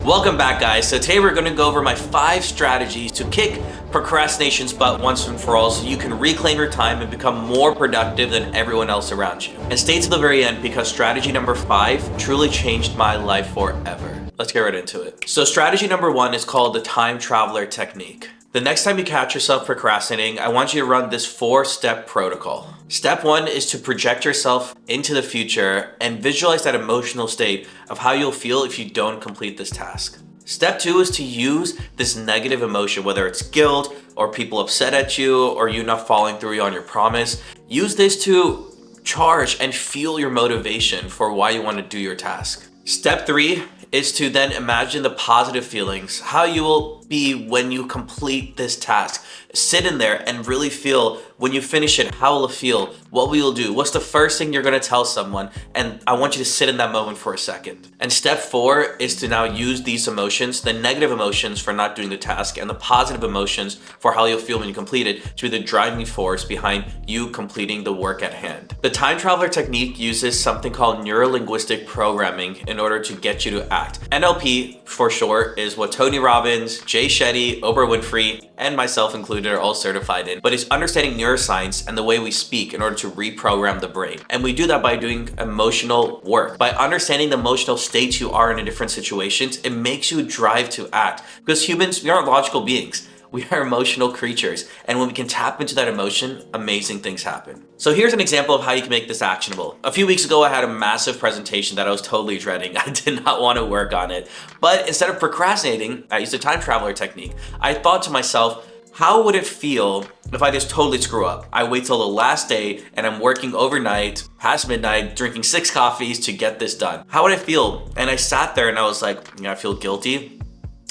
Welcome back, guys. So today we're going to go over my 5 strategies to kick procrastination's butt once and for all so you can reclaim your time and become more productive than everyone else around you. And stay to the very end because strategy number 5 truly changed my life forever. Let's get right into it. So strategy number 1 is called the time traveler technique. The next time you catch yourself procrastinating, I want you to run this 4-step protocol. Step 1 is to project yourself into the future and visualize that emotional state of how you'll feel if you don't complete this task. Step 2 is to use this negative emotion, whether it's guilt or people upset at you or you not following through on your promise. Use this to charge and fuel your motivation for why you want to do your task. Step 3 is to then imagine the positive feelings, how you will be when you complete this task. Sit in there and really feel when you finish it, how will it feel? What will you do? What's the first thing you're gonna tell someone? And I want you to sit in that moment for a second. And step 4 is to now use these emotions, the negative emotions for not doing the task and the positive emotions for how you'll feel when you complete it, to be the driving force behind you completing the work at hand. The time traveler technique uses something called neuro-linguistic programming in order to get you to act. NLP for short is what Tony Robbins, Jay Shetty, Oprah Winfrey, and myself included are all certified in, but it's understanding neuroscience and the way we speak in order to reprogram the brain. And we do that by doing emotional work. By understanding the emotional states you are in different situations, it makes you drive to act. Because humans, we aren't logical beings. We are emotional creatures. And when we can tap into that emotion, amazing things happen. So here's an example of how you can make this actionable. A few weeks ago, I had a massive presentation that I was totally dreading. I did not want to work on it. But instead of procrastinating, I used the time traveler technique. I thought to myself, how would it feel if I just totally screw up? I wait till the last day and I'm working overnight, past midnight, drinking 6 coffees to get this done. How would I feel? And I sat there and I was like, I feel guilty.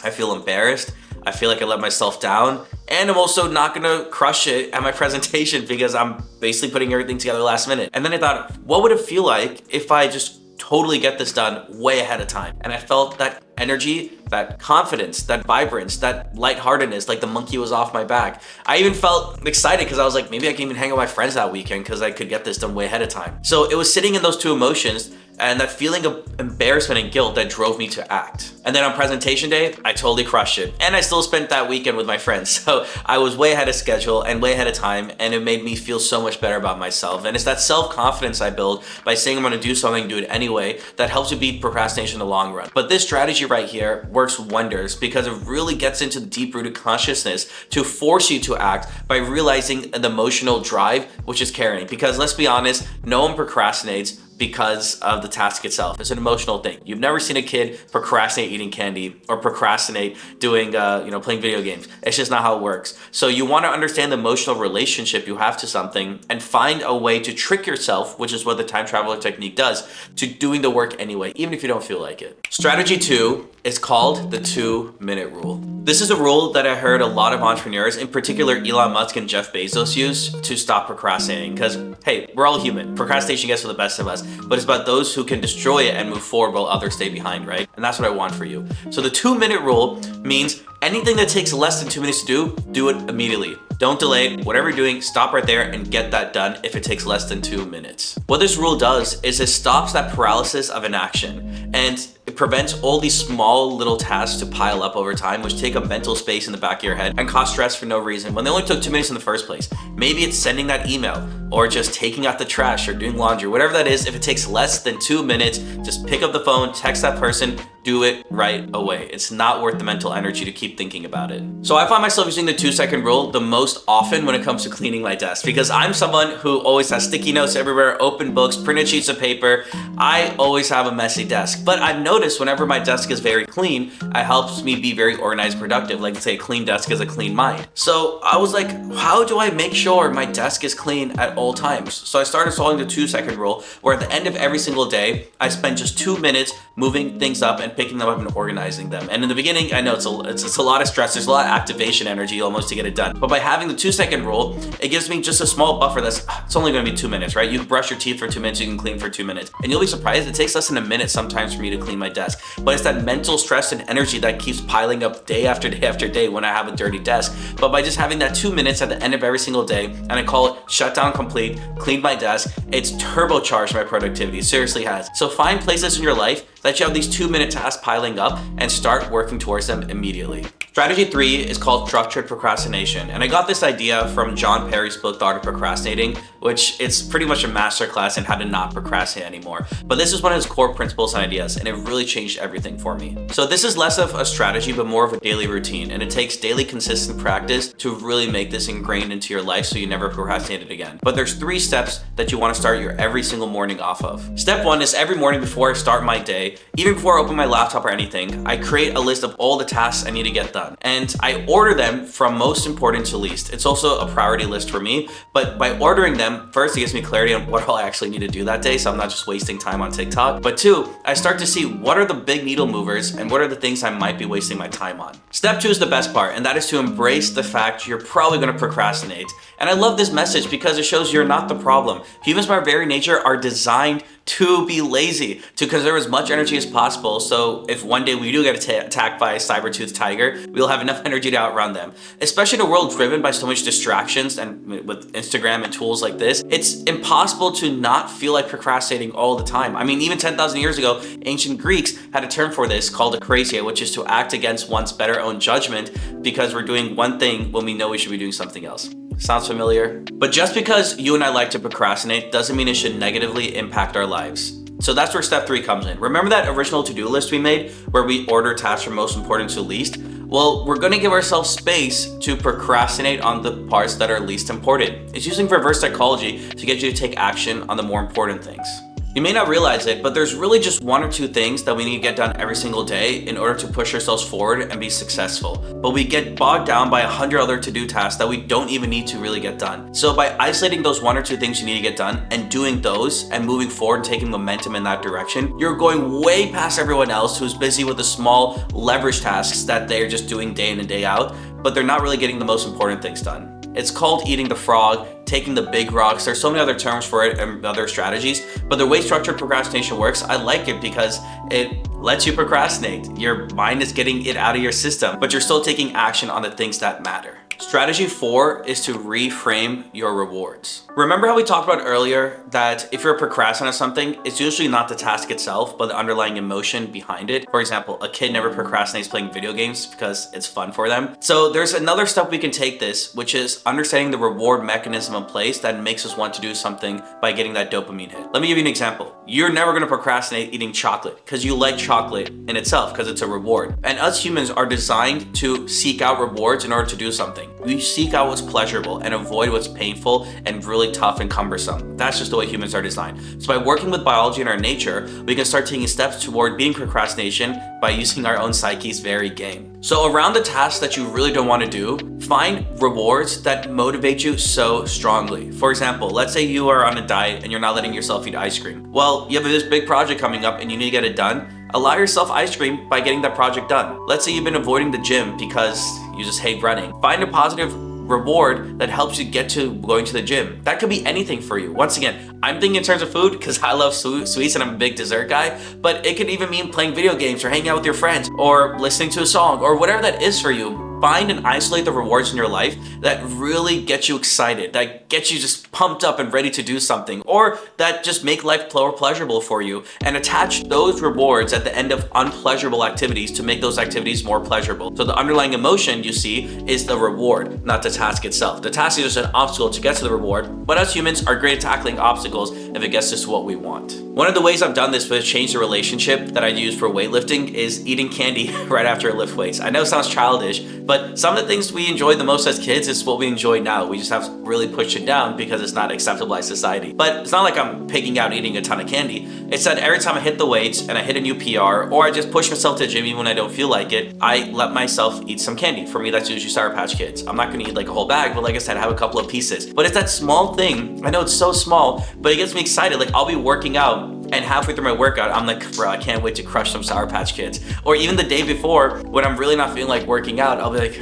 I feel embarrassed. I feel like I let myself down. And I'm also not gonna crush it at my presentation because I'm basically putting everything together last minute. And then I thought, what would it feel like if I just totally get this done way ahead of time? And I felt that energy, that confidence, that vibrance, that lightheartedness, like the monkey was off my back. I even felt excited because I was like, maybe I can even hang out with my friends that weekend because I could get this done way ahead of time. So it was sitting in those 2 emotions and that feeling of embarrassment and guilt that drove me to act. And then on presentation day, I totally crushed it. And I still spent that weekend with my friends. So I was way ahead of schedule and way ahead of time, and it made me feel so much better about myself. And it's that self-confidence I build by saying I'm gonna do something, do it anyway, that helps you beat procrastination in the long run. But this strategy right here works wonders because it really gets into the deep-rooted consciousness to force you to act by realizing the emotional drive, which is carrying. Because let's be honest, no one procrastinates because of the task itself. It's an emotional thing. You've never seen a kid procrastinate eating candy or procrastinate doing, playing video games. It's just not how it works. So you want to understand the emotional relationship you have to something and find a way to trick yourself, which is what the time traveler technique does, to doing the work anyway, even if you don't feel like it. Strategy 2 is called the 2-minute rule. This is a rule that I heard a lot of entrepreneurs, in particular Elon Musk and Jeff Bezos, use to stop procrastinating. Because, hey, we're all human. Procrastination gets for the best of us, but it's about those who can destroy it and move forward while others stay behind, right? And that's what I want for you. So the 2-minute rule means anything that takes less than 2 minutes to do it immediately. Don't delay. Whatever you're doing, stop right there and get that done if it takes less than 2 minutes. What this rule does is it stops that paralysis of inaction, and it prevents all these small little tasks to pile up over time, which take up mental space in the back of your head and cause stress for no reason when they only took 2 minutes in the first place. Maybe it's sending that email or just taking out the trash or doing laundry, whatever that is. If it takes less than 2 minutes, just pick up the phone, text that person, do it right away. It's not worth the mental energy to keep thinking about it. So I find myself using the 2-second rule the most often when it comes to cleaning my desk because I'm someone who always has sticky notes everywhere, open books, printed sheets of paper. I always have a messy desk, but I've noticed whenever my desk is very clean, it helps me be very organized, productive. Like they say, a clean desk is a clean mind. So I was like, how do I make sure my desk is clean at all times? So I started following the 2-second rule where at the end of every single day, I spend just 2 minutes moving things up and picking them up and organizing them. And in the beginning, I know it's a lot of stress. There's a lot of activation energy almost to get it done. But by having the 2-second rule, it gives me just a small buffer it's only gonna be 2 minutes, right? You brush your teeth for 2 minutes, you can clean for 2 minutes. And you'll be surprised, it takes less than a minute sometimes for me to clean my desk. But it's that mental stress and energy that keeps piling up day after day after day when I have a dirty desk. But by just having that 2 minutes at the end of every single day, and I call it shutdown complete, clean my desk, it's turbocharged my productivity. It seriously has. So find places in your life that you have these 2-minute tasks piling up and start working towards them immediately. Strategy 3 is called structured procrastination, and I got this idea from John Perry's book, The Art of Procrastinating, which it's pretty much a masterclass in how to not procrastinate anymore. But this is one of his core principles and ideas, and it really changed everything for me. So this is less of a strategy, but more of a daily routine, and it takes daily consistent practice to really make this ingrained into your life so you never procrastinate it again. But there's 3 steps that you want to start your every single morning off of. Step 1 is every morning before I start my day, even before I open my laptop or anything, I create a list of all the tasks I need to get done. And I order them from most important to least. It's also a priority list for me, but by ordering them, first it gives me clarity on what I actually need to do that day, so I'm not just wasting time on TikTok. But 2, I start to see what are the big needle movers and what are the things I might be wasting my time on. Step 2 is the best part, and that is to embrace the fact you're probably going to procrastinate. And I love this message because it shows you're not the problem. Humans by very nature are designed to be lazy, to conserve as much energy as possible, so if one day we do get attacked by a saber-toothed tiger, we'll have enough energy to outrun them. Especially in a world driven by so much distractions and with Instagram and tools like this, it's impossible to not feel like procrastinating all the time. I mean, even 10,000 years ago, ancient Greeks had a term for this called akrasia, which is to act against one's better own judgment because we're doing one thing when we know we should be doing something else. Sounds familiar? But just because you and I like to procrastinate doesn't mean it should negatively impact our lives. So that's where step 3 comes in. Remember that original to-do list we made where we order tasks from most important to least? Well, we're gonna give ourselves space to procrastinate on the parts that are least important. It's using reverse psychology to get you to take action on the more important things. You may not realize it, but there's really just 1 or 2 things that we need to get done every single day in order to push ourselves forward and be successful. But we get bogged down by 100 other to-do tasks that we don't even need to really get done. So by isolating those 1 or 2 things you need to get done and doing those and moving forward and taking momentum in that direction, you're going way past everyone else who's busy with the small leverage tasks that they're just doing day in and day out, but they're not really getting the most important things done. It's called eating the frog, taking the big rocks. There's so many other terms for it and other strategies, but the way structured procrastination works, I like it because it lets you procrastinate. Your mind is getting it out of your system, but you're still taking action on the things that matter. Strategy 4 is to reframe your rewards. Remember how we talked about earlier that if you're procrastinating on something, it's usually not the task itself, but the underlying emotion behind it. For example, a kid never procrastinates playing video games because it's fun for them. So there's another step we can take this, which is understanding the reward mechanism in place that makes us want to do something by getting that dopamine hit. Let me give you an example. You're never gonna procrastinate eating chocolate because you like chocolate in itself because it's a reward. And us humans are designed to seek out rewards in order to do something. We seek out what's pleasurable and avoid what's painful and really tough and cumbersome. That's just the way humans are designed. So by working with biology and our nature, we can start taking steps toward beating procrastination by using our own psyche's very game. So around the tasks that you really don't want to do, find rewards that motivate you so strongly. For example, let's say you are on a diet and you're not letting yourself eat ice cream. Well, you have this big project coming up and you need to get it done. Allow yourself ice cream by getting that project done. Let's say you've been avoiding the gym because you just hate running. Find a positive reward that helps you get to going to the gym. That could be anything for you. Once again, I'm thinking in terms of food because I love sweets and I'm a big dessert guy, but it could even mean playing video games or hanging out with your friends or listening to a song or whatever that is for you. Find and isolate the rewards in your life that really get you excited, that get you just pumped up and ready to do something, or that just make life more pleasurable for you, and attach those rewards at the end of unpleasurable activities to make those activities more pleasurable. So the underlying emotion you see is the reward, not the task itself. The task is just an obstacle to get to the reward, but us humans are great at tackling obstacles if it gets us to what we want. One of the ways I've done this to change the relationship that I use for weightlifting is eating candy right after I lift weights. I know it sounds childish, but some of the things we enjoyed the most as kids is what we enjoy now. We just have to really push it down because it's not acceptable by society. But it's not like I'm picking out eating a ton of candy. It's that every time I hit the weights and I hit a new PR, or I just push myself to the gym even when I don't feel like it, I let myself eat some candy. For me, that's usually Sour Patch Kids. I'm not gonna eat like a whole bag, but like I said, I have a couple of pieces. But it's that small thing. I know it's so small, but it gets me excited. Like I'll be working out and halfway through my workout, I'm like, bro, I can't wait to crush some Sour Patch Kids. Or even the day before, when I'm really not feeling like working out, I'll be like,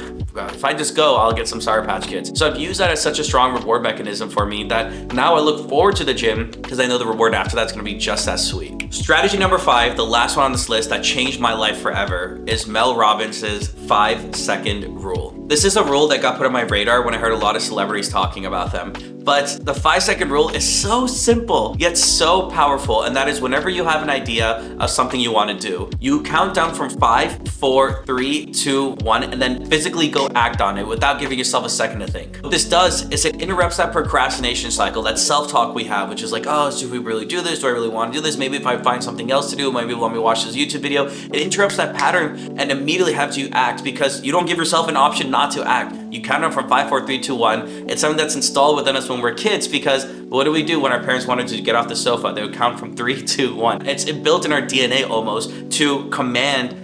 if I just go, I'll get some Sour Patch Kids. So I've used that as such a strong reward mechanism for me that now I look forward to the gym because I know the reward after that's gonna be just as sweet. Strategy number 5, the last one on this list that changed my life forever, is Mel Robbins' 5-second rule. This is a rule that got put on my radar when I heard a lot of celebrities talking about them. But the 5-second rule is so simple, yet so powerful. And that is whenever you have an idea of something you want to do, you count down from 5, 4, 3, 2, 1, and then physically go act on it without giving yourself a second to think. What this does is it interrupts that procrastination cycle, that self-talk we have, which is like, oh, should we really do this? Do I really want to do this? Maybe if I find something else to do, maybe let me watch this YouTube video. It interrupts that pattern and immediately has you act because you don't give yourself an option not to act. You count down from 5, 4, 3, 2, 1. It's something that's installed within us when we're kids, because what do we do when our parents wanted to get off the sofa? They would count from 3, 2, 1. It's built in our DNA almost to command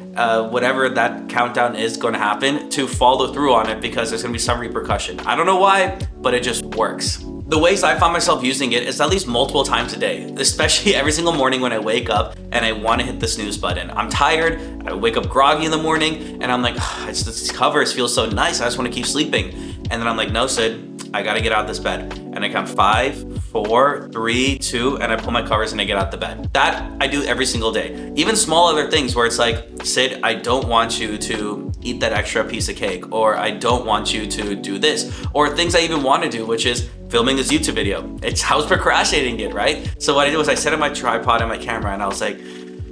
whatever that countdown is going to happen to follow through on it, because there's going to be some repercussion. I don't know why, but it just works. The ways I found myself using it is at least multiple times a day, especially every single morning when I wake up and I want to hit the snooze button. I'm tired, I wake up groggy in the morning, and I'm like, this covers feel so nice, I just want to keep sleeping. And then I'm like, no, Sid, I gotta get out of this bed. And I count 5, 4, 3, 2, and I pull my covers and I get out the bed. That I do every single day. Even small other things where it's like, Sid, I don't want you to eat that extra piece of cake, or I don't want you to do this, or things I even want to do, which is filming this YouTube video. I was procrastinating it, right? So what I did was I set up my tripod and my camera and I was like,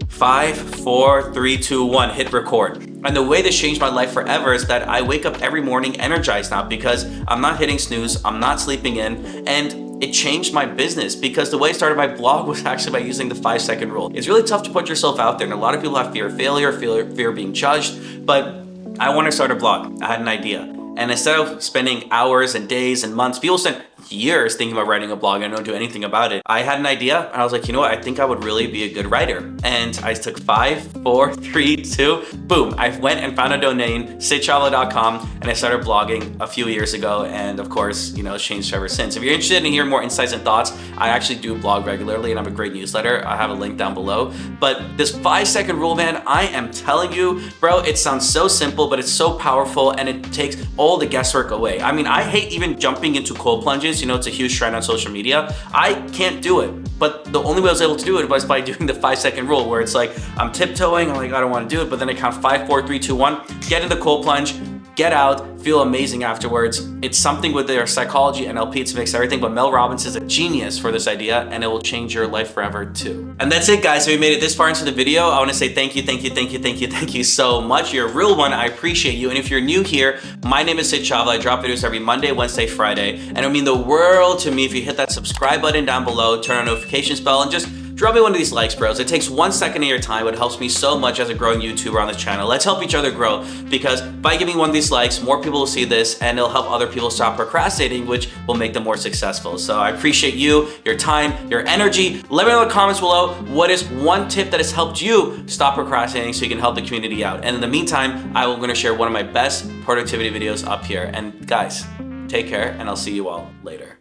5, 4, 3, 2, 1, hit record. And the way this changed my life forever is that I wake up every morning energized now, because I'm not hitting snooze, I'm not sleeping in, and it changed my business, because the way I started my blog was actually by using the 5-second rule. It's really tough to put yourself out there, and a lot of people have fear of failure, fear of being judged, but I want to start a blog. I had an idea. And instead of spending hours and days and months, people spend years thinking about writing a blog and don't do anything about it. I had an idea and I was like, you know what? I think I would really be a good writer. And I took 5, 4, 3, 2, boom. I went and found a domain, sidchavla.com, and I started blogging a few years ago. And of course, it's changed ever since. If you're interested in hearing more insights and thoughts, I actually do blog regularly and I have a great newsletter. I have a link down below. But this 5-second rule, man, I am telling you, bro, it sounds so simple, but it's so powerful and it takes all the guesswork away. I mean, I hate even jumping into cold plunges. It's a huge trend on social media. I can't do it, but the only way I was able to do it was by doing the 5-second rule, where it's like I'm tiptoeing, I'm like, I don't want to do it, but then I count 5, 4, 3, 2, 1, get in the cold plunge, get out, feel amazing afterwards. It's something with their psychology, NLP, to mix everything, but Mel Robbins is a genius for this idea, and it will change your life forever too. And that's it, guys. If you made it this far into the video, I want to say thank you so much. You're a real one. I appreciate you. And if you're new here, my name is Sid Chavla. I drop videos every Monday, Wednesday, Friday, and it would mean the world to me if you hit that subscribe button down below, turn on notifications bell, and just drop me one of these likes, bros. It takes 1 second of your time, but it helps me so much as a growing YouTuber on this channel. Let's help each other grow, because by giving one of these likes, more people will see this and it'll help other people stop procrastinating, which will make them more successful. So I appreciate you, your time, your energy. Let me know in the comments below what is one tip that has helped you stop procrastinating so you can help the community out. And in the meantime, I'm going to share one of my best productivity videos up here. And guys, take care, and I'll see you all later.